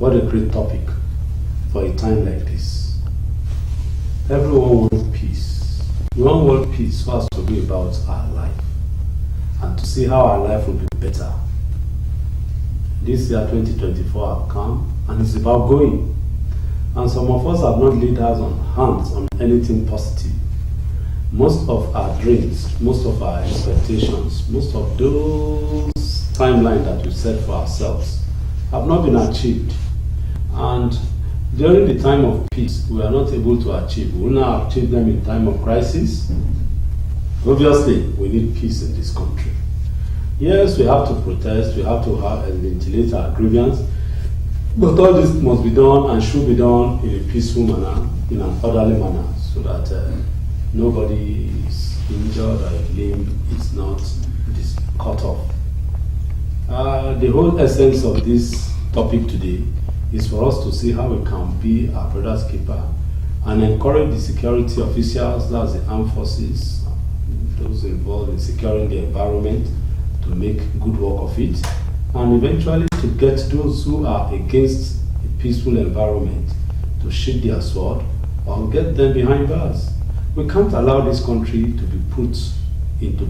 What a great topic for a time like this. Everyone wants peace. We all want peace for us to be about our life and to see how our life will be better. This year 2024 have come and it's about going. And some of us have not laid hands on anything positive. Most of our dreams, most of our expectations, most of those timelines that we set for ourselves have not been achieved. And during the time of peace, we are not able to achieve. We will not achieve them in time of crisis. Obviously, we need peace in this country. Yes, we have to protest, we have to ventilate our grievance, but all this must be done and should be done in a peaceful manner, in an orderly manner, so that nobody is injured or a limb is not cut off. The whole essence of this topic today is for us to see how we can be our brother's keeper and encourage the security officials, that's the armed forces, those involved in securing the environment, to make good work of it, and eventually to get those who are against a peaceful environment to sheath their sword or get them behind bars. We can't allow this country to be put into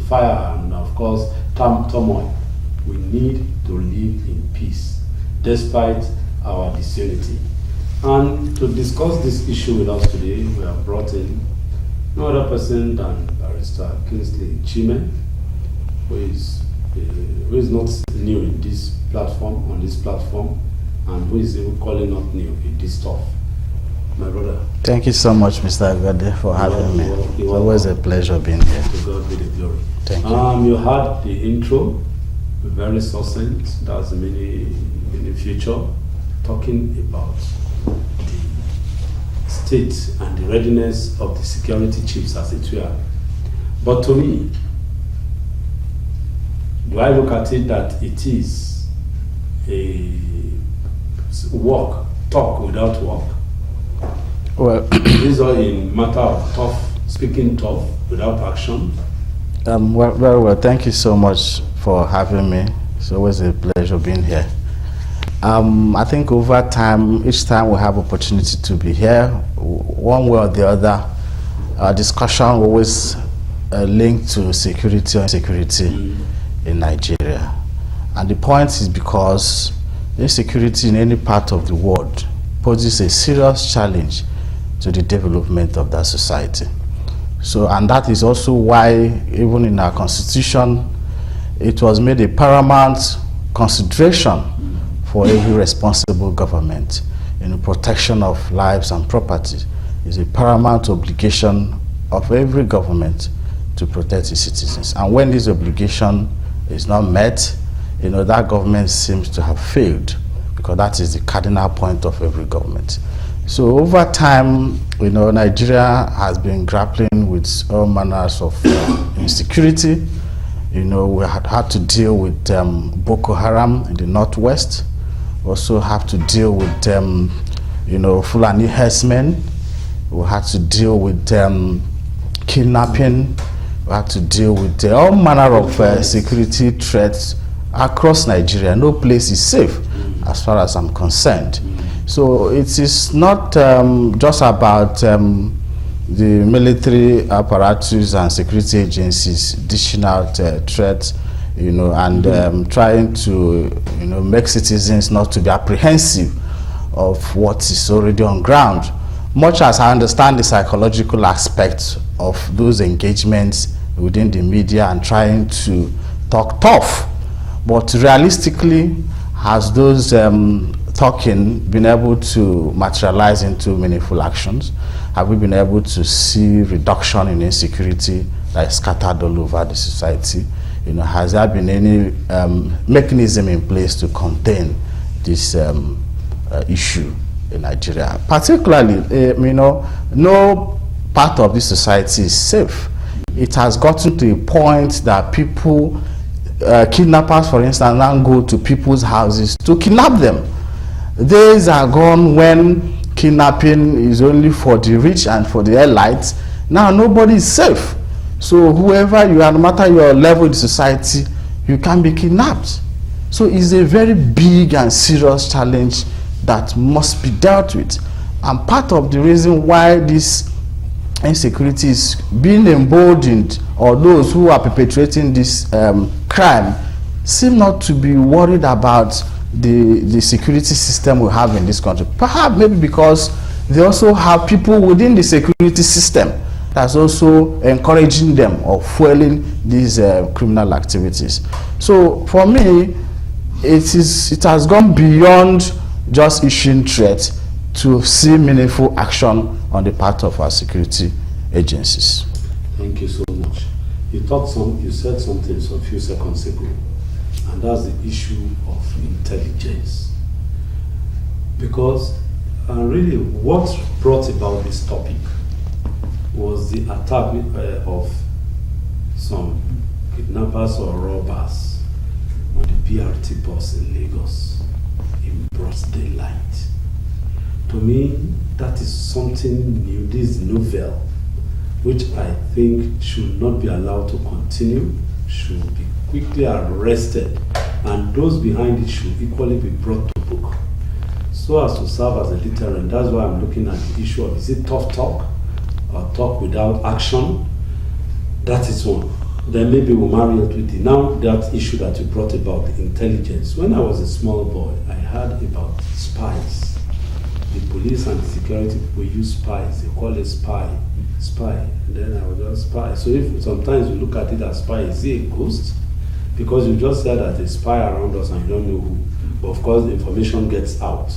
fire and, of course, turmoil. We need to live in peace, despite our disunity. And to discuss this issue with us today, we have brought in no other person than Barrister Kingsley Chime, who is not new in this platform, and who is even calling not new in this stuff. My brother. Thank you so much, Mr. Agade, for having me. It's always a pleasure being here. To God be the glory. Thank you. You had the intro, very succinct. That's many in the future, talking about the state and the readiness of the security chiefs, as it were. But to me, do I look at it that it is a talk without work? Well, these are in matter of speaking tough without action. Very well. Thank you so much for having me. It's always a pleasure being here. I think over time, each time we have opportunity to be here, one way or the other, our discussion always linked to security and insecurity in Nigeria. And the point is because insecurity in any part of the world poses a serious challenge to the development of that society. So, and that is also why, even in our constitution, it was made a paramount consideration for every responsible government. Protection of lives and property is a paramount obligation of every government to protect its citizens. And when this obligation is not met, that government seems to have failed, because that is the cardinal point of every government. So over time, Nigeria has been grappling with all manners of insecurity. We had to deal with Boko Haram in the northwest. We also have to deal with Fulani herdsmen. We had to deal with kidnapping. We had to deal with all manner of security threats across Nigeria. No place is safe as far as I'm concerned. So it is not just about the military apparatus and security agencies dishing out threats, and trying to, make citizens not to be apprehensive of what is already on ground. Much as I understand the psychological aspect of those engagements within the media and trying to talk tough, but realistically, has those talking been able to materialize into meaningful actions? Have we been able to see reduction in insecurity that is scattered all over the society? Has there been any mechanism in place to contain this issue in Nigeria? Particularly, no part of this society is safe. It has gotten to a point that people, kidnappers, for instance, now go to people's houses to kidnap them. Days are gone when kidnapping is only for the rich and for the elites. Now nobody is safe. So whoever you are, no matter your level in society, you can be kidnapped. So it's a very big and serious challenge that must be dealt with. And part of the reason why this insecurity is being emboldened, or those who are perpetrating this crime seem not to be worried about the security system we have in this country. Perhaps maybe because they also have people within the security system that's also encouraging them or fueling these criminal activities. So for me, it has gone beyond just issuing threats to see meaningful action on the part of our security agencies. Thank you so much. You said something a few seconds ago, and that's the issue of intelligence. Because really what brought about this topic was the attack of some kidnappers or robbers on the BRT bus in Lagos in broad daylight. To me, that is something new, this novel, which I think should not be allowed to continue, should be quickly arrested, and those behind it should equally be brought to book, so as to serve as a deterrent. That's why I'm looking at the issue of, is it tough talk or talk without action? That is one. Then maybe we'll marry it with it. Now that issue that you brought about, the intelligence. When I was a small boy, I heard about spies. The police and the security people use spies. They call it spy. And then I was just spy. So if sometimes you look at it as spy, is it a ghost? Because you just said that a spy around us and you don't know who. But of course the information gets out.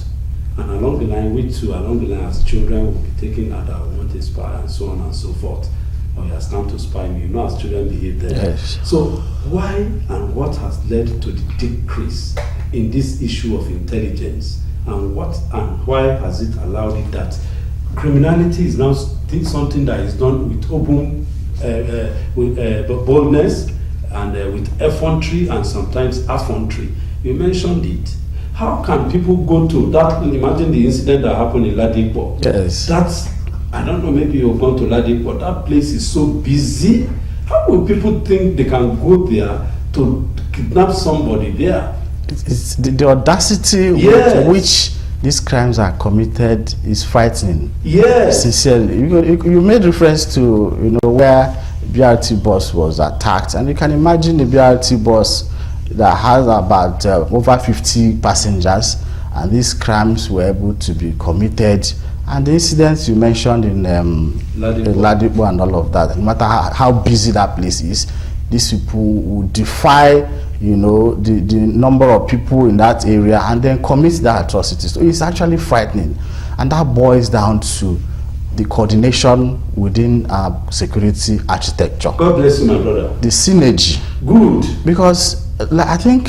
And along the line, we too, along the line as children will be taking that I want a spy and so on and so forth. Or he has come to spy me. You know as children behave there. Yes. So why and what has led to the decrease in this issue of intelligence? And what and why has it allowed it that criminality is now something that is done with open boldness and with effrontery and sometimes affrontry? You mentioned it. How can people go to that? Imagine the incident that happened in Ladipo. Yes. That's, I don't know, maybe you've gone to Ladipo. That place is so busy. How will people think they can go there to kidnap somebody there? It's the audacity with which these crimes are committed is frightening. Yes. Sincerely, you made reference to where BRT bus was attacked, and you can imagine the BRT bus that has about over 50 passengers, and these crimes were able to be committed. And the incidents you mentioned in Ladipo and all of that, no matter how busy that place is, these people would defy the number of people in that area and then commit that atrocity. So it's actually frightening, and that boils down to the coordination within our security architecture. God bless you, my brother. The synergy. Good. Because I think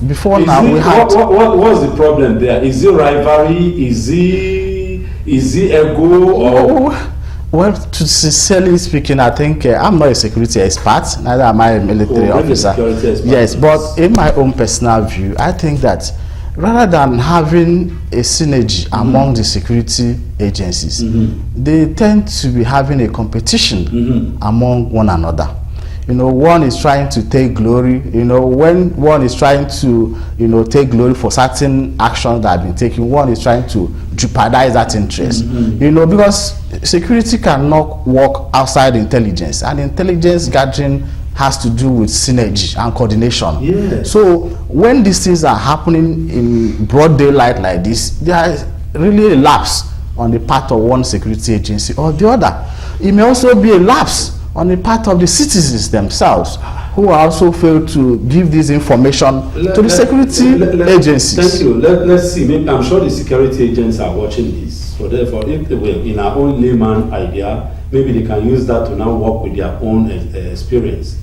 before is now it, we had... What's the problem there? Is it rivalry? Is it ego? Or? Well, to sincerely speaking, I think I'm not a security expert, neither am I a military officer. Yes, but in my own personal view, I think that rather than having a synergy among the security agencies, they tend to be having a competition among one another. One is trying to take glory. When one is trying to, take glory for certain actions that have been taken, one is trying to jeopardize that interest. Because security cannot work outside intelligence, and intelligence gathering has to do with synergy and coordination. Yes. So when these things are happening in broad daylight like this, there is really a lapse on the part of one security agency or the other. It may also be a lapse on the part of the citizens themselves, who also fail to give this information to the security agencies. Thank you. Let's see. Maybe, I'm sure the security agents are watching this. So therefore, if they will, in our own layman idea, maybe they can use that to now work with their own experience.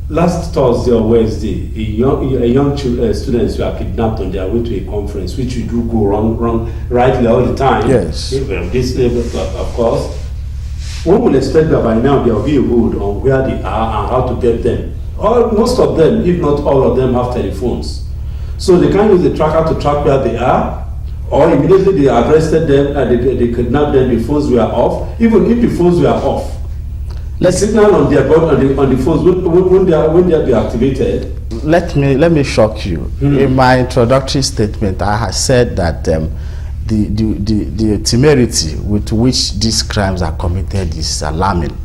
Last Thursday or Wednesday, a young students were kidnapped on their way to a conference, which you do go wrong, rightly all the time. Yes. This level, of course. One will expect that by now there will be a road on where they are and how to get them. Most of them, if not all of them, have telephones. So they can use the tracker to track where they are, or immediately they arrested them and they kidnapped them, the phones were off. Even if the phones were off, the signal on their on the phones, when they be activated, let me shock you. In my introductory statement, I had said that the temerity with which these crimes are committed is alarming.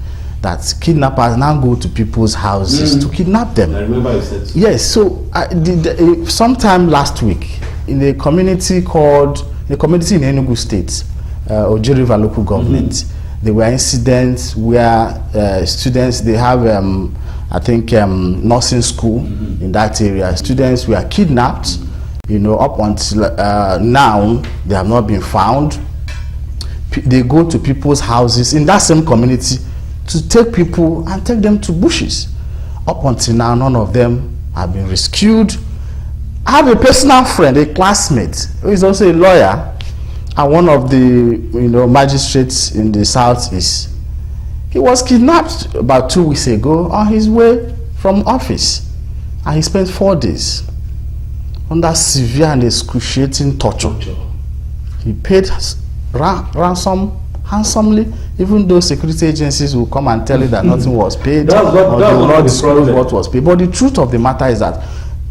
That kidnappers now go to people's houses to kidnap them. I remember you said so. Yes. So sometime last week, in a community in Enugu State, Ojeriva local government, there were incidents where students, they have I think nursing school in that area. Students were kidnapped. Up until now, they have not been found. They go to people's houses in that same community to take people and take them to bushes. Up until now, none of them have been rescued. I have a personal friend, a classmate, who is also a lawyer and one of the magistrates in the southeast. He was kidnapped about 2 weeks ago on his way from office, and he spent 4 days under severe and excruciating torture. He paid ransom handsomely, even though security agencies will come and tell you that nothing was paid, or they will not disclose what was paid. But the truth of the matter is that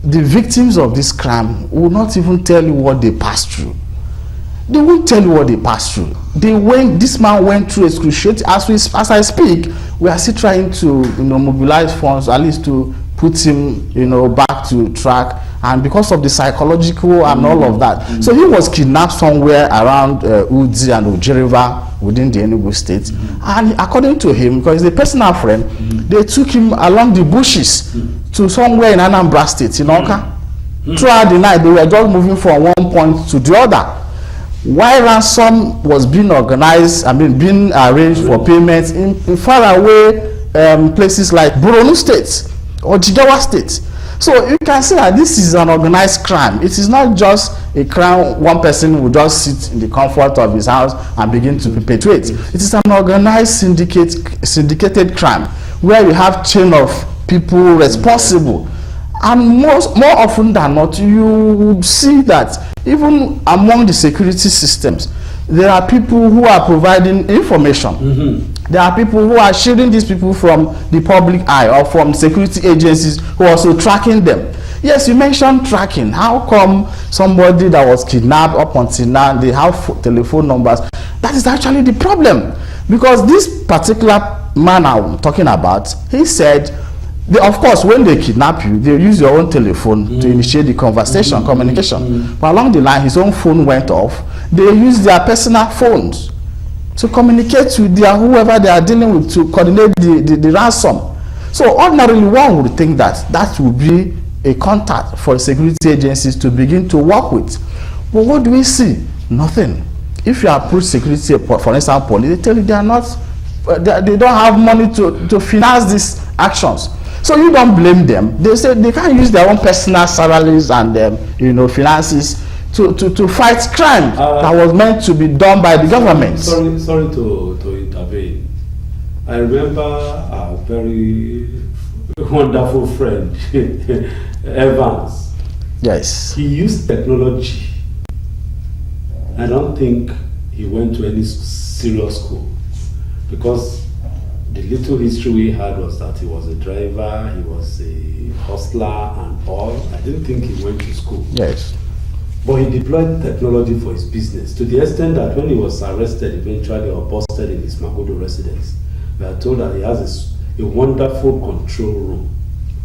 the victims of this crime will not even tell you what they passed through. They won't tell you what they passed through. This man went through excruciating. As I speak, we are still trying to mobilize funds, at least to put him back to track, and because of the psychological and all of that. So he was kidnapped somewhere around Udi and Ojeriva within the Enugu State, and according to him, because he's a personal friend, they took him along the bushes to somewhere in Anambra State, in Oka. Throughout the night, they were just moving from one point to the other. While ransom was being organized, being arranged for payments in far away places like Borno State or Jigawa State. So you can see that this is an organized crime. It is not just a crime one person will just sit in the comfort of his house and begin to perpetrate. It is an organized syndicated crime where you have chain of people responsible. And more often than not, you will see that even among the security systems, there are people who are providing information. There are people who are shielding these people from the public eye or from security agencies who are also tracking them. Yes, you mentioned tracking. How come somebody that was kidnapped up until now, they have telephone numbers? That is actually the problem. Because this particular man I'm talking about, he said, of course, when they kidnap you, they use your own telephone to initiate the conversation, communication. But along the line, his own phone went off. They use their personal phones to communicate with whoever they are dealing with to coordinate the ransom. So ordinarily, one would think that would be a contact for security agencies to begin to work with. But what do we see? Nothing. If you approach security, for instance, police, they tell you they are not, they don't have money to finance these actions. So you don't blame them. They say they can't use their own personal salaries and finances to fight crime that was meant to be done by the government. Sorry to intervene. I remember a very wonderful friend, Evans. Yes. He used technology. I don't think he went to any serious school, because the little history we had was that he was a driver, he was a hustler and all. I didn't think he went to school. Yes. But he deployed technology for his business, to the extent that when he was arrested eventually or busted in his Magodo residence, we are told that he has a wonderful control room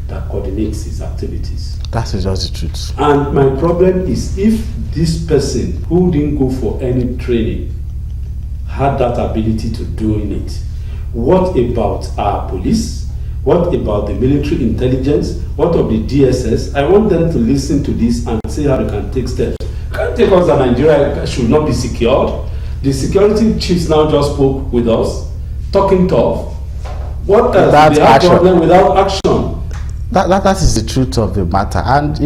that coordinates his activities. That is just the truth. And my problem is, if this person who didn't go for any training had that ability to doing it, what about our police? What about the military intelligence? What of the DSS? I want them to listen to this and see how they can take steps. Can't take us that Nigeria should not be secured. The security chiefs now just spoke with us, talking tough. What does the problem without action? That is the truth of the matter. And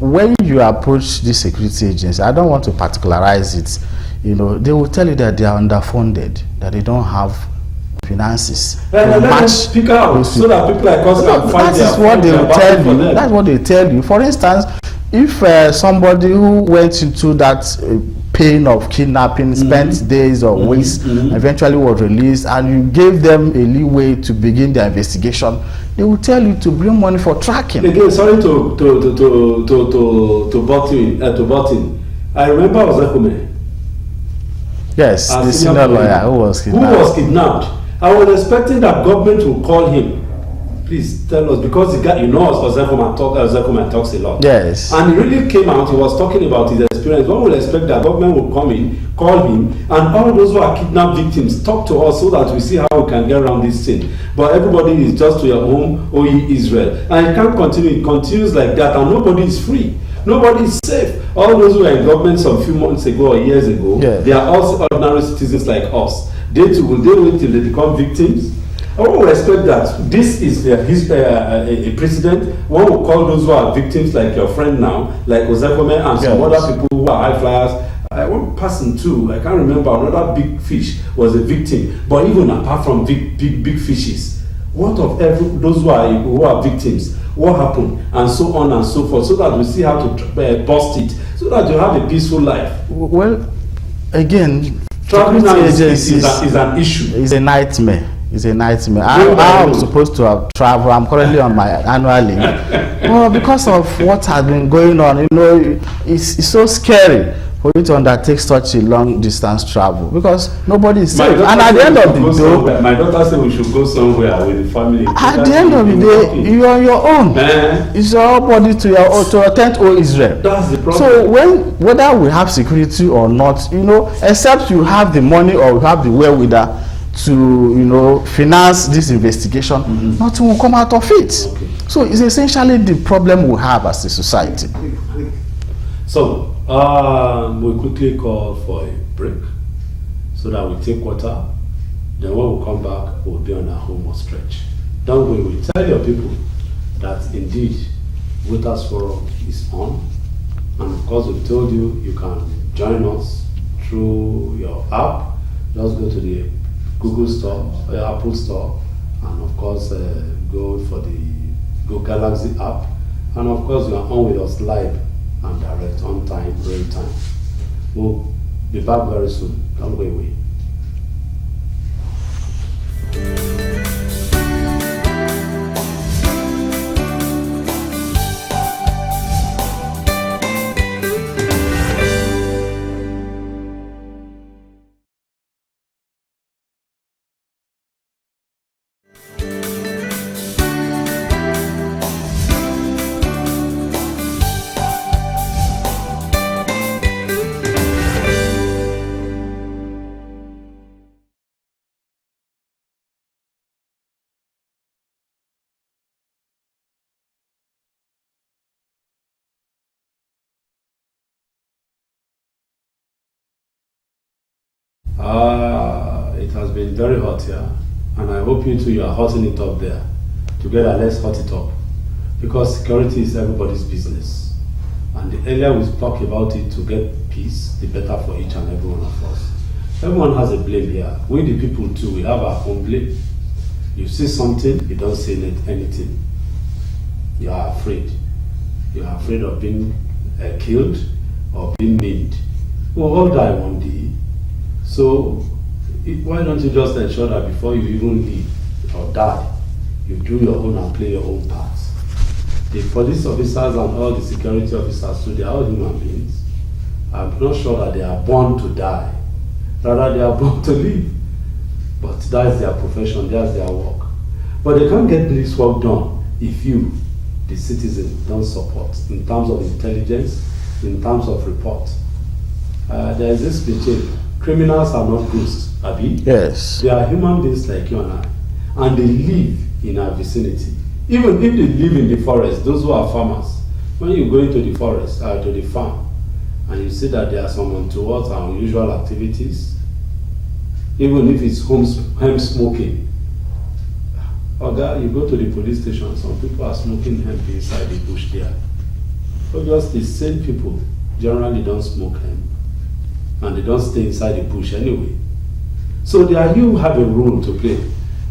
when you approach the security agency, I don't want to particularize it. They will tell you that they are underfunded, that they don't have finances to match. Speak out so that people like us can find that is what they will tell you. That's what they tell you. For instance, if somebody who went into that pain of kidnapping, spent days or weeks, eventually was released, and you gave them a leeway to begin their investigation, they will tell you to bring money for tracking. Again, sorry to button. I remember Ozekume. Yes, the senior lawyer who was kidnapped. I was expecting that government will call him. Please tell us, because the guy, you know, Ozekume talks a lot. Yes. And he really came out, he was talking about his experience. One would expect that government will come in, call him, and all those who are kidnapped victims, talk to us so that we see how we can get around this thing. But everybody is just to your home, O ye Israel. And it can't continue, it continues like that, and nobody is free. Nobody is safe. All those who were in government some few months ago or years ago, they are also ordinary citizens like us. They too, will they wait till they become victims? I would expect that this is a precedent. One will call those who are victims, like your friend now, like Ozekume and some other people who are high flyers. One person too, I can't remember, another big fish was a victim. But even apart from big fishes, what of those who are victims? What happened? And so on and so forth, so that we see how to bust it, so that you have a peaceful life. Well, again, traveling is an issue. It's a nightmare. It's a nightmare. I'm supposed to have traveled. I'm currently on my annual leave. Well, because of what has been going on, you know, it's so scary for you to undertake such a long distance travel, because nobody is safe. And at the end of the day, my daughter said we should go somewhere with the family. At the end of the day, you are on your own. It's your body to attend to Israel. That's the problem. So whether we have security or not, you know, except you have the money or you have the wherewithal to, you know, finance this investigation, nothing will come out of it. Okay. So it's essentially the problem we have as a society. So we'll quickly call for a break so that we take water. Then when we come back, we'll be on our home stretch. Don't worry, we tell your people that indeed Voters Forum is on, and of course we told you you can join us through your app. Just go to the Google Store or your Apple Store, and of course go for the Go Galaxy app, and of course you are on with us live and direct, on time, real time. We'll be back very soon. Don't go away. It has been very hot here, and I hope you too, you are hotting it up there. Together, let's hot it up, because security is everybody's business, and the earlier we talk about it to get peace, the better for each and every one of us. Everyone has a blame here. We the people too, we have our own blame. You see something, you don't say anything. You are afraid. You are afraid of being killed or being maimed. We'll all die one day. So why don't you just ensure that before you even live or die, you do your own and play your own part? The police officers and all the security officers too, they are all human beings. I'm not sure that they are born to die. Rather, they are born to live. But that's their profession, that's their work. But they can't get this work done if you, the citizen, don't support in terms of intelligence, in terms of report. There is this between criminals are not ghosts, Abi. Yes. They are human beings like you and I, and they live in our vicinity. Even if they live in the forest, those who are farmers, when you go into the forest, to the farm, and you see that there are some untoward and unusual activities, even if it's home smoking, you go to the police station, some people are smoking hemp inside the bush there. But just the same people generally don't smoke hemp, and they don't stay inside the bush anyway. So there you have a role to play.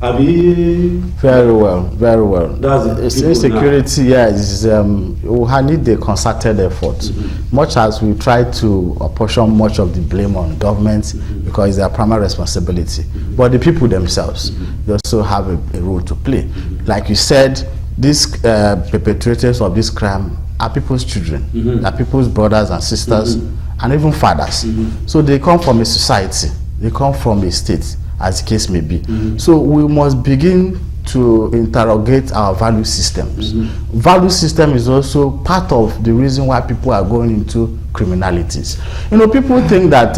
Very well, very well. That's insecurity, yes. We need a concerted effort. Much as we try to apportion much of the blame on government because it's their primary responsibility, but the people themselves they also have a role to play. Like you said, these perpetrators of this crime are people's children, are people's brothers and sisters, and even fathers. So they come from a society, they come from a state, as the case may be. So we must begin to interrogate our value systems. Value system is also part of the reason why people are going into criminalities. You know, people think that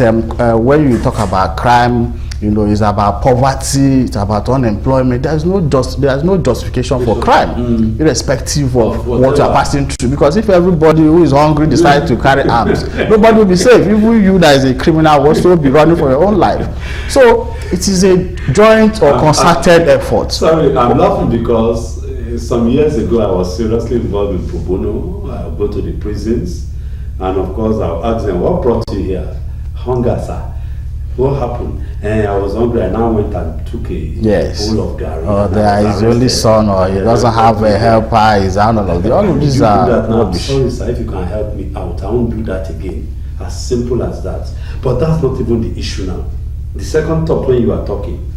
when you talk about crime, you know, it's about poverty, it's about unemployment. There's no justification for crime, irrespective of what you are passing through. Because if everybody who is hungry decides to carry arms, nobody will be safe. Even you that is a criminal will also be running for your own life. So it is a joint or concerted effort. Sorry, I'm laughing because some years ago I was seriously involved in pro bono. I go to the prisons, and of course I'll ask them, what brought you here? Hunger, sir. What happened? And I was hungry. I now went and took a bowl of garri. Or there is only son, or he doesn't have a helper. He's all of these are rubbish. Sorry, sir, if you can help me out, I won't do that again. As simple as that. But that's not even the issue now. The second thought when you are talking,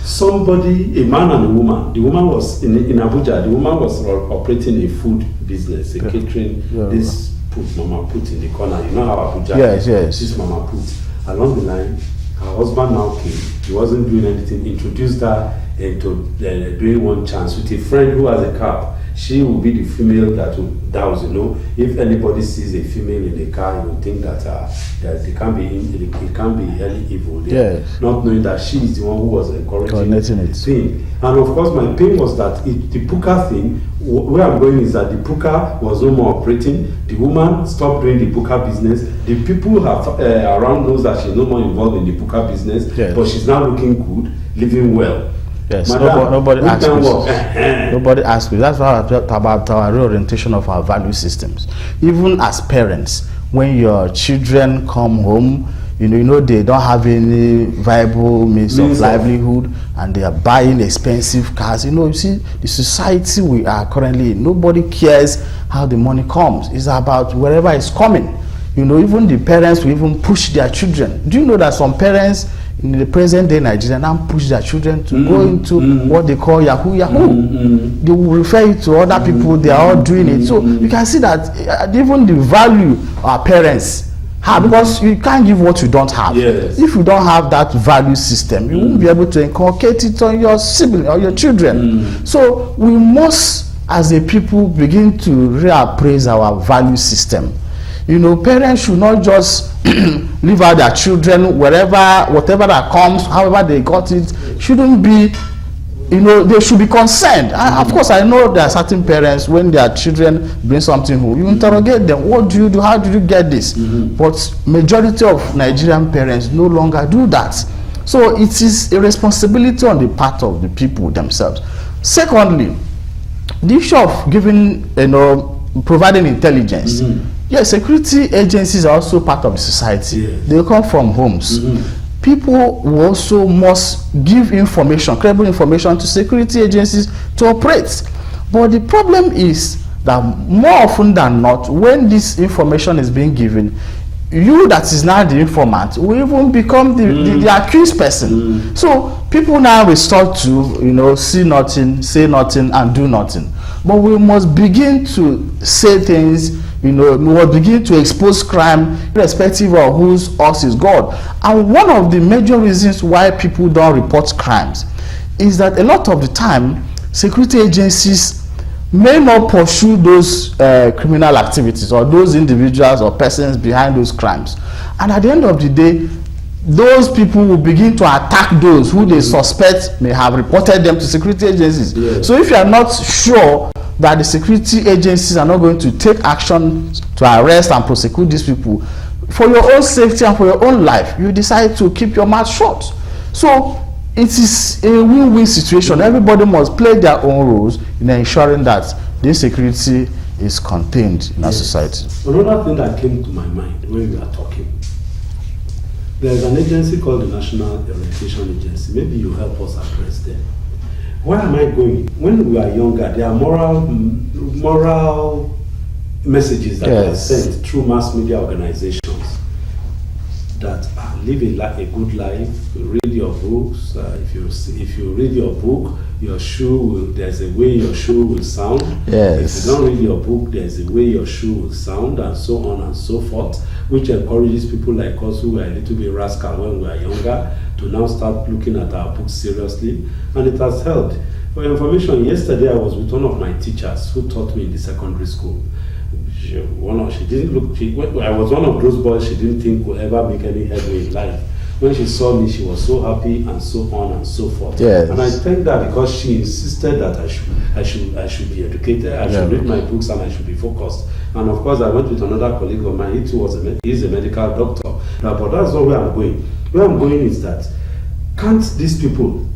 somebody, a man and a woman. The woman was in Abuja. The woman was operating a food business, a catering. This mama put in the corner. You know how Abuja? Yes. This mama put. Along the line, her husband now came. He wasn't doing anything. Introduced her into doing one chance with a friend who has a car. She will be the female that was, you know, if anybody sees a female in a car, you will think that it can't be any evil there. Yes. Not knowing that she is the one who was encouraging the thing. And of course, my pain was that the Puka thing, where I'm going is that the Puka was no more operating. The woman stopped doing the Puka business. The people around knows that she's no more involved in the Puka business, but she's now looking good, living well. Yes, nobody asks me. Nobody asks me. That's why I talked about our reorientation of our value systems. Even as parents, when your children come home, you know they don't have any viable means of livelihood, and they are buying expensive cars. You know, you see the society we are currently in. Nobody cares how the money comes. It's about wherever it's coming. You know, even the parents will even push their children. Do you know that some parents in the present day Nigeria now push their children to go into what they call Yahoo. They will refer you to other people. They are all doing it. So you can see that even the value our parents have, because you can't give what you don't have. If you don't have that value system, you won't be able to inculcate it on your sibling or your children. So we must, as a people, begin to reappraise our value system. You know, parents should not just leave out their children whatever that comes, however they got it. Shouldn't be, you know, they should be concerned. Of course, I know there are certain parents, when their children bring something home, you interrogate them. What do you do? How did you get this? But majority of Nigerian parents no longer do that. So it is a responsibility on the part of the people themselves. Secondly, the issue of giving, you know, providing intelligence. Yes, security agencies are also part of the society. They come from homes. People also must give information, credible information to security agencies to operate. But the problem is that more often than not, when this information is being given, you that is now the informant will even become the accused person. So people now resort to, you know, see nothing, say nothing, and do nothing. But we must begin to say things. You know, we will begin to expose crime irrespective of whose us is God. And one of the major reasons why people don't report crimes is that a lot of the time, security agencies may not pursue those criminal activities or those individuals or persons behind those crimes. And at the end of the day, those people will begin to attack those who they suspect may have reported them to security agencies. So if you are not sure that the security agencies are not going to take action to arrest and prosecute these people, for your own safety and for your own life, you decide to keep your mouth shut. So it is a win-win situation. Everybody must play their own roles in ensuring that this security is contained in our society. Another thing that came to my mind when we are talking, there is an agency called the National Orientation Agency. Maybe you help us address them. Where am I going? When we are younger, there are moral messages that are sent through mass media organizations that live a good life. Read your books. If you read your book, there's a way your shoe will sound. Yes. If you don't read your book, there's a way your shoe will sound, and so on and so forth, which encourages people like us who were a little bit rascal when we were younger to now start looking at our books seriously, and it has helped. For your information, yesterday I was with one of my teachers who taught me in the secondary school. I was one of those boys she didn't think would ever make any headway in life. When she saw me, she was so happy, and so on and so forth. Yes. And I thank that because she insisted that I should be educated, I should read my books, and I should be focused. And of course, I went with another colleague of mine. He too he's a medical doctor. But that's not where I'm going. Where I'm going is that can't these people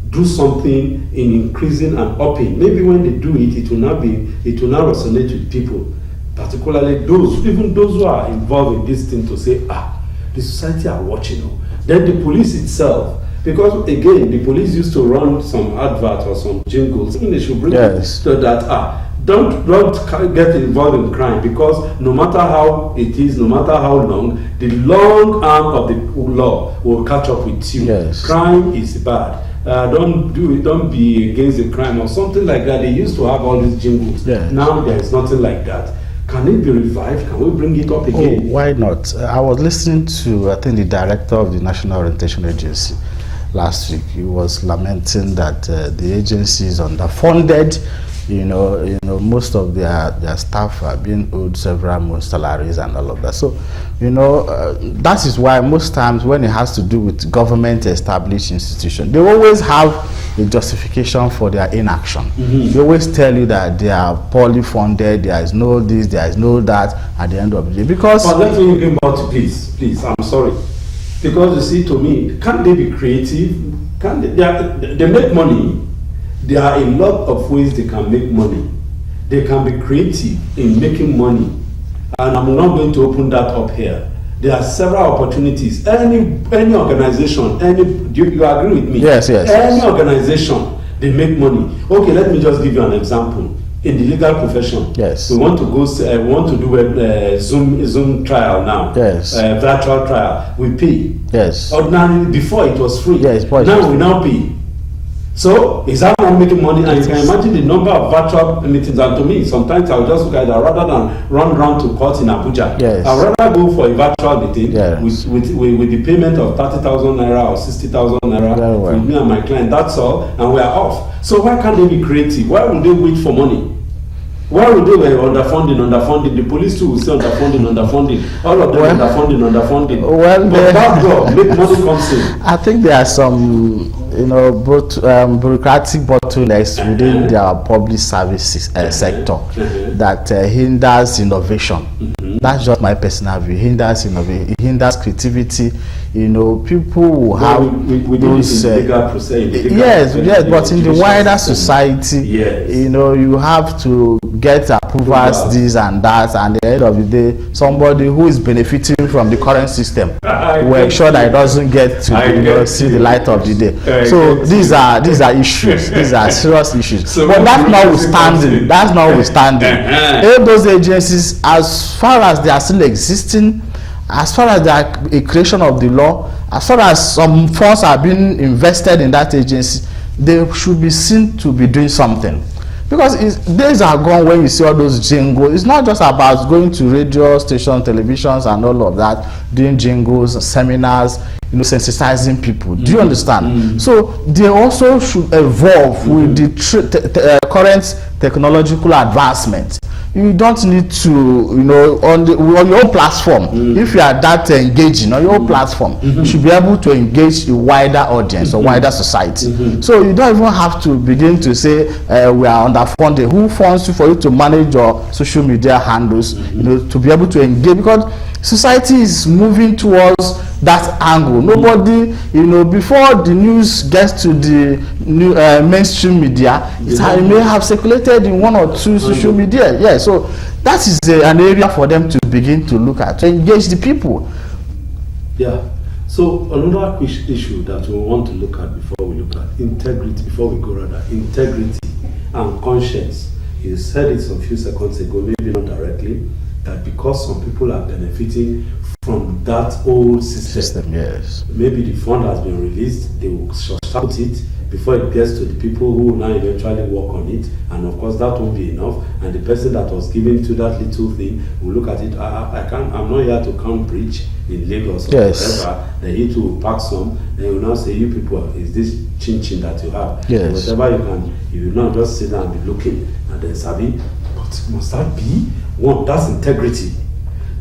do something in increasing and upping? Maybe when they do it, it will now resonate with people, particularly those who are involved in this thing, to say, the society are watching. Then the police itself, because again, the police used to run some adverts or some jingles, they should bring it so that don't get involved in crime, because no matter how it is, no matter how long, the long arm of the law will catch up with you. Yes. Crime is bad. Don't do it. Don't be against the crime or something like that. They used to have all these jingles. Yes. Now there is nothing like that. Can it be revived? Can we bring it up again? Why not? I was listening to, I think, the director of the National Orientation Agency last week. He was lamenting that the agency is underfunded. Most of their staff are being owed several months' salaries and all of that. So, that is why most times when it has to do with government-established institutions, they always have a justification for their inaction. They always tell you that they are poorly funded, there is no this, there is no that at the end of the day. Because... But let me bring about, please, I'm sorry. Because you see, to me, can't they be creative? Can't they make money. There are a lot of ways they can make money. They can be creative in making money. And I'm not going to open that up here. There are several opportunities. Any organization, you agree with me? Yes. Any organization, they make money. Okay, let me just give you an example. In the legal profession, yes, we want to do a Zoom trial now. Yes. Virtual trial. We pay. Yes. Ordinarily, before it was free. Yes. Now we now pay. So is that not making money? And you can imagine the number of virtual meetings. And to me, sometimes I'll just look at that rather than run round to court in Abuja. Yes. I'd rather go for a virtual meeting, yes, with the payment of 30,000 naira or 60,000 naira with me and my client. That's all, and we are off. So why can't they be creative? Why would they wait for money? Why would they were underfunding? The police too will say underfunding. All of them underfunding. Well, but back door, make money comes in. I think there are some, bureaucratic bottlenecks within their public services sector that hinders innovation. That's just my personal view. Hinders innovation. It hinders creativity. People will have those. Yes, but in the wider society, you have to get approvals, this and that, and at the end of the day, somebody who is benefiting from the current system will ensure that it doesn't get to see the light of the day. So these are issues. These are serious issues. So but that's notwithstanding. If those agencies, as far as they are still existing, as far as the creation of the law, as far as some funds are being invested in that agency, they should be seen to be doing something. Because days are gone when you see all those jingles. It's not just about going to radio stations, televisions, and all of that, doing jingles, seminars, sensitizing people. Do you understand? So they also should evolve with the current technological advancement. You don't need to, on your own platform, if you are that engaging on your own platform, you should be able to engage a wider audience or wider society. So you don't even have to begin to say we are underfunded. Who funds you for you to manage your social media handles, to be able to engage? Because society is moving towards that angle. Nobody, before the news gets to the mainstream media, it may have circulated in one or two social media. Yeah, so that is an area for them to begin to look at, to engage the people. Yeah. So another issue that we want to look at before we look at integrity, integrity and conscience. You said it a few seconds ago, maybe not directly, that because some people are benefiting from that old system, yes, maybe the fund has been released, they will short it before it gets to the people who will now eventually work on it, and of course that won't be enough, and the person that was given to that little thing will look at it. I'm not here to count bridge in Lagos or whatever. Then he too will pack some, then he will now say, you people, is this chin that you have? Yes. Whatever you can, you will not just sit down and be looking and then sabi. But must that be? One, that's integrity.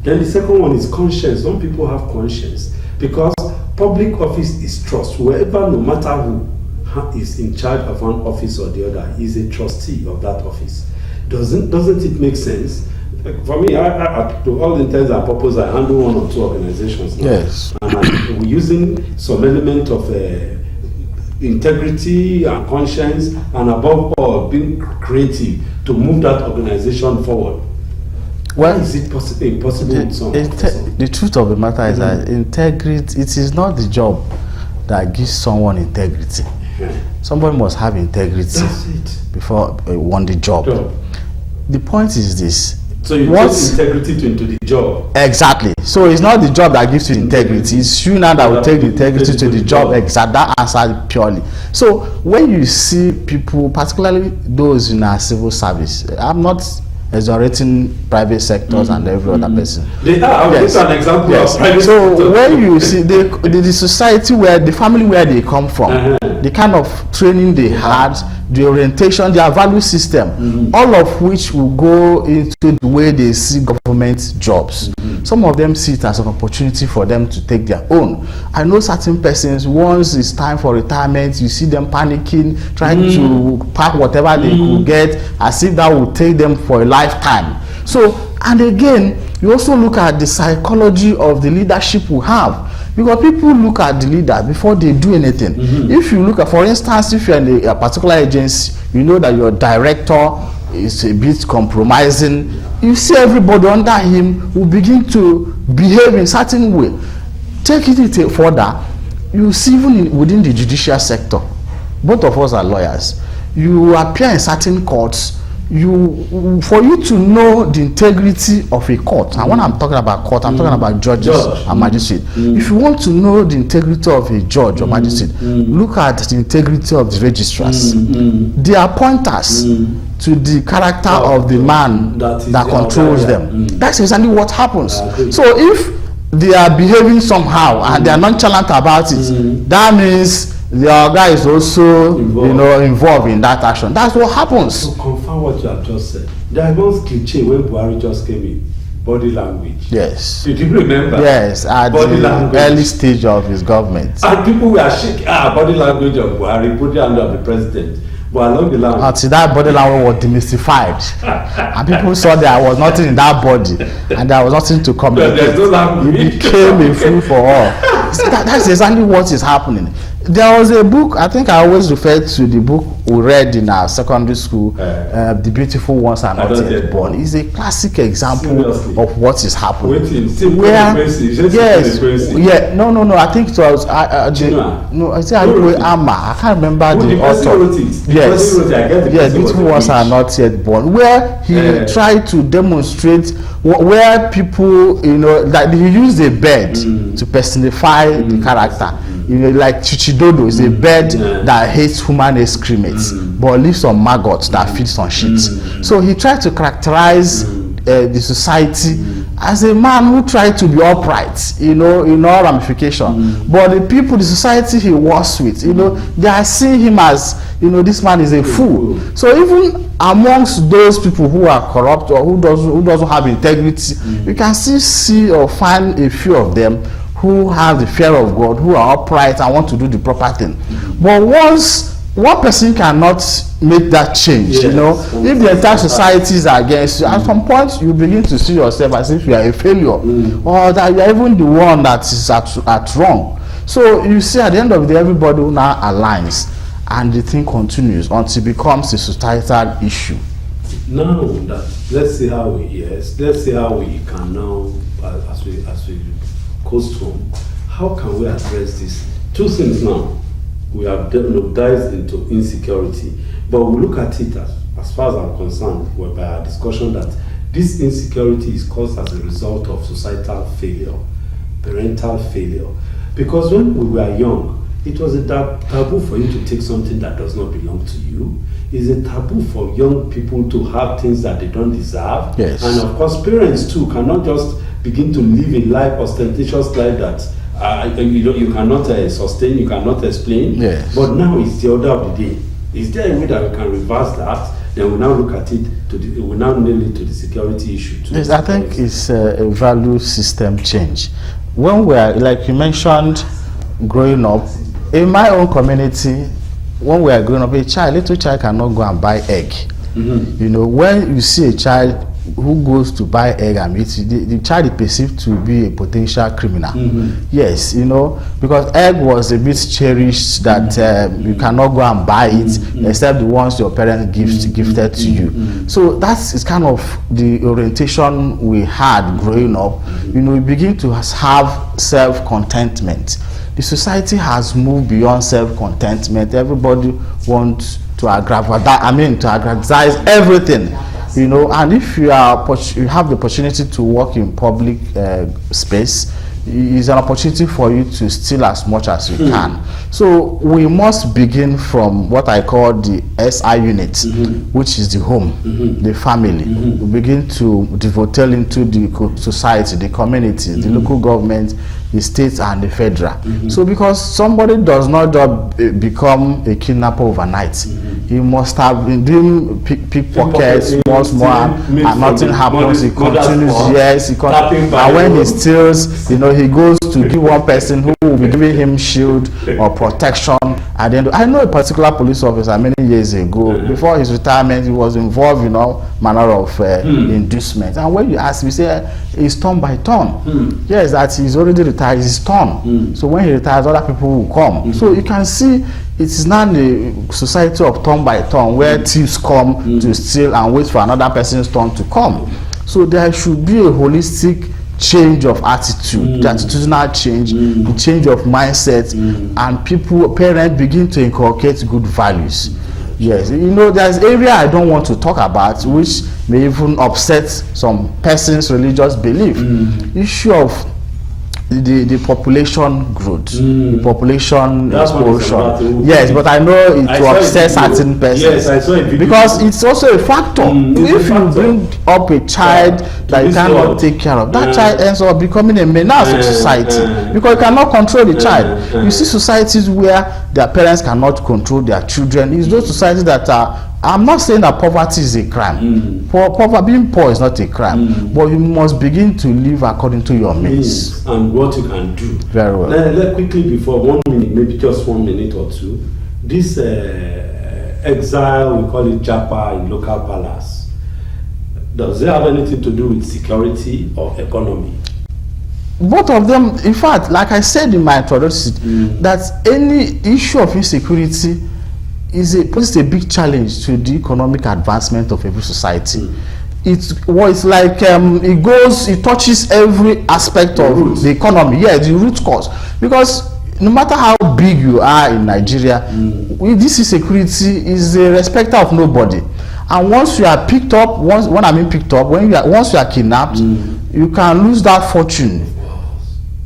Then the second one is conscience. Some people have conscience because public office is trust. Whoever, no matter who, is in charge of one office or the other is a trustee of that office. Doesn't it make sense? For me, to all intents and purposes, I handle one or two organizations now. Yes. And we're using some element of integrity and conscience, and above all, being creative to move that organization forward. Why is it impossible with some? The truth of the matter is that integrity, it is not the job that gives someone integrity. Somebody must have integrity before won the job. The point is this. So you put integrity into the job. Exactly. So it's not the job that gives you integrity. It's you now that will take the integrity to the job. Exactly. That answer purely. So when you see people, particularly those in our civil service, I'm not exonerating private sectors and every other person. They are. Yes. An example of private so when you see the society where the family where they come from, the kind of training they had, the orientation, their value system, all of which will go into the way they see government jobs. Some of them see it as an opportunity for them to take their own. I know certain persons, once it's time for retirement, you see them panicking, trying to pack whatever they could get, as if that would take them for a lifetime. So, and again, you also look at the psychology of the leadership we have. Because people look at the leader before they do anything. If you look at, for instance, if you're in a particular agency, you know that your director is a bit compromising, you see everybody under him will begin to behave in a certain way. Take it further, you see even within the judicial sector, both of us are lawyers, you appear in certain courts, for you to know the integrity of a court, and when I'm talking about court, I'm talking about judges and magistrates. If you want to know the integrity of a judge or magistrate, look at the integrity of the registrars. They are pointers to the character of the man that controls them. That's exactly what happens. So if they are behaving somehow and they are nonchalant about it, that means the guy is also involved in that action. That's what happens. To confirm what you have just said, there was cliche when Buhari just came in. Body language. Yes. Did you remember? Yes, at the early stage of his government. And people were shaking body language of Buhari, body language of the president. But along the line, until that body language was demystified, and people saw there was nothing in that body, and there was nothing to communicate. It became a free for all. That's exactly what is happening. There was a book, I think I always refer to the book we read in our secondary school, The Beautiful Ones Are Not Yet Born. It's a classic example of what is happening. No, I think it was I can't remember the author. Yes, Beautiful Ones Are Not Yet Born, where he tried to demonstrate where people, that he used a bird to personify the character. Like Chichidodo is a bird that hates human excrements but lives on maggots that feeds on shit. So he tried to characterize the society as a man who tried to be upright, in all ramification. But the people, the society he was with, they are seeing him as, this man is a fool. So even amongst those people who are corrupt or who doesn't have integrity, you can still see or find a few of them who have the fear of God, who are upright and want to do the proper thing. But once one person cannot make that change, if the entire society is against you, at some point you begin to see yourself as if you are a failure, or that you are even the one that is at wrong. So you see, at the end of the day, everybody now aligns, and the thing continues until it becomes a societal issue. Now, let's see how we can now, as we coast home, how can we address this? Two things now. We have dived into insecurity, but we look at it as far as I'm concerned, by our discussion, that this insecurity is caused as a result of societal failure, parental failure. Because when we were young, it was a taboo for you to take something that does not belong to you. It's a taboo for young people to have things that they don't deserve. Yes. And of course, parents too cannot just begin to live a life, ostentatious life that you cannot sustain, you cannot explain. Yes. But now it's the order of the day. Is there a way that we can reverse that? Then we now look at it, we now nail it to the security issue too. Yes, I think it's a value system change. When we are, like you mentioned, growing up, in my own community, when we are growing up, a little child cannot go and buy egg. You know, when you see a child who goes to buy egg and meat, the child is perceived to be a potential criminal. Yes, you know, because egg was a bit cherished that you cannot go and buy it except the ones your parents gifted to you. So that's kind of the orientation we had growing up. You know, we begin to have self-contentment. The society has moved beyond self-contentment. Everybody wants to aggrandize everything. You know, and if you have the opportunity to work in public space, it's an opportunity for you to steal as much as you can. So we must begin from what I call the SI unit, which is the home, the family. We begin to devote into the society, the community, the local government, the state and the federal. So because somebody does not just become a kidnapper overnight, he must have been doing pickpockets once more, and nothing happens. He continues, and when he steals, you know, he goes to give one person who will be giving him shield or protection. And then I know a particular police officer many years ago, before his retirement, he was involved in all manner of inducement. And when you ask me, say it's turn by turn. Yes, that he's already retired, it's turn. So when he retires, other people will come. So you can see it is not a society of turn by turn where thieves come to steal and wait for another person's turn to come. So there should be a holistic change of attitude, the attitudinal change, the change of mindset, and parents begin to inculcate good values. Yes, you know, there's area I don't want to talk about, which may even upset some person's religious belief. Issue of the population growth, the population explosion. Yes, but I know it will upset certain persons. Yes, I saw it because it's also a factor. If you bring up a child that you cannot take care of, that child ends up becoming a menace to society because you cannot control the child. You see societies where their parents cannot control their children. It's those societies that are, I'm not saying that poverty is a crime. Being poor is not a crime, but you must begin to live according to your means and what you can do. Very well. Let quickly, before 1 minute, maybe just 1 minute or two, this exile, we call it Japa in local palace, does it have anything to do with security or economy? Both of them, in fact, like I said in my introduction, that any issue of insecurity poses a big challenge to the economic advancement of every society. It's like it touches every aspect of the economy. Yeah, the root cause. Because no matter how big you are in Nigeria, this insecurity is a respecter of nobody. And once you are picked up, once you are kidnapped, you can lose that fortune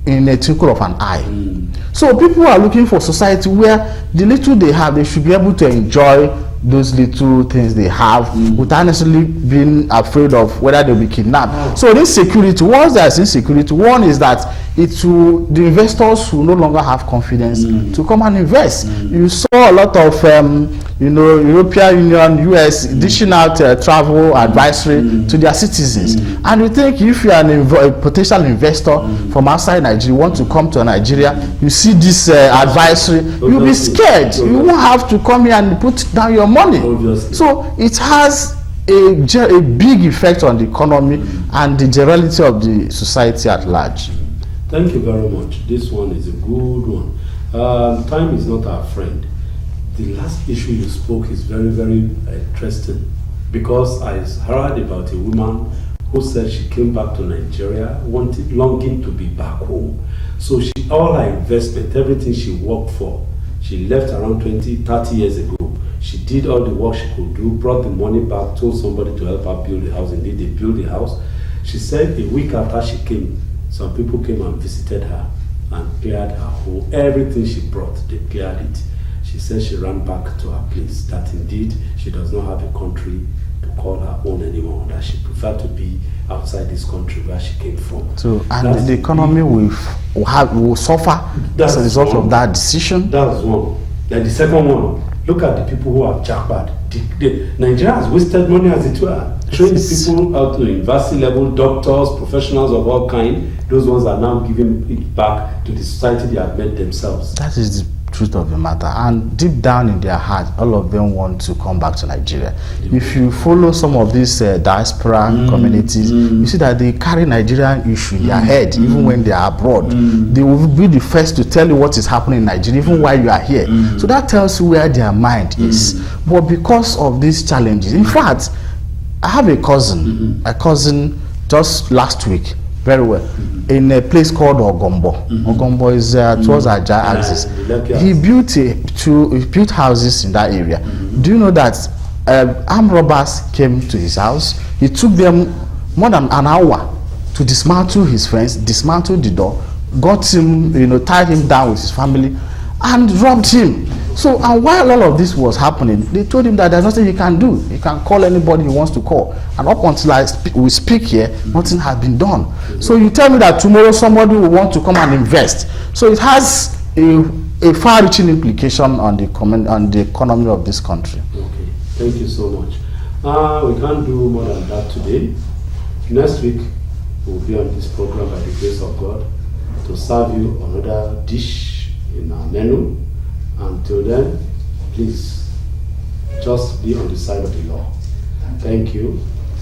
in a twinkle of an eye. So people are looking for society where the little they have, they should be able to enjoy those little things they have without necessarily being afraid of whether they'll be kidnapped. So this security, once there's insecurity, one is that the investors who no longer have confidence to come and invest. You saw a lot of European Union, US dishing out travel advisory to their citizens. And you think if you are a potential investor from outside Nigeria, you want to come to Nigeria, you see this advisory, you'll be scared. You won't have to come here and put down your money. Obviously. So it has a big effect on the economy and the generality of the society at large. Thank you very much. This one is a good one. Time is not our friend. The last issue you spoke is very, very interesting, because I heard about a woman who said she came back to Nigeria, longing to be back home. So all her investment, everything she worked for, she left around 20-30 years ago. She did all the work she could do, brought the money back, told somebody to help her build the house. Indeed, they built the house. She said a week after she came, some people came and visited her and cleared her home. Everything she brought, they cleared it. She said she ran back to her place, that indeed she does not have a country to call her own anymore, that she preferred to be outside this country where she came from. So, and the economy will suffer as a result of that decision? That's one. Then the second one, look at the people who have jackpot. Nigeria has wasted money as it were. Trained people out to university level, doctors, professionals of all kinds. Those ones are now giving it back to the society they have made themselves. That is the truth of the matter. And deep down in their heart, all of them want to come back to Nigeria. If you follow some of these diaspora communities, you see that they carry Nigerian issue in their head, even when they are abroad. They will be the first to tell you what is happening in Nigeria, even while you are here. So that tells you where their mind is. But because of these challenges, in fact, I have a cousin just last week, very well, in a place called Ogombo. Ogombo is towards Ajah axis. He built houses in that area. Do you know that armed robbers came to his house? He took them more than an hour to dismantle his fence, dismantled the door, got him, tied him down with his family, and robbed him. So, and while all of this was happening, they told him that there's nothing he can do. He can call anybody he wants to call. And up until we speak here, nothing has been done. So you tell me that tomorrow somebody will want to come and invest. So it has a far-reaching implication on the economy of this country. Okay, thank you so much. We can't do more than that today. Next week, we'll be on this program by the grace of God to serve you another dish in our menu. Until then, please just be on the side of the law. Thank you.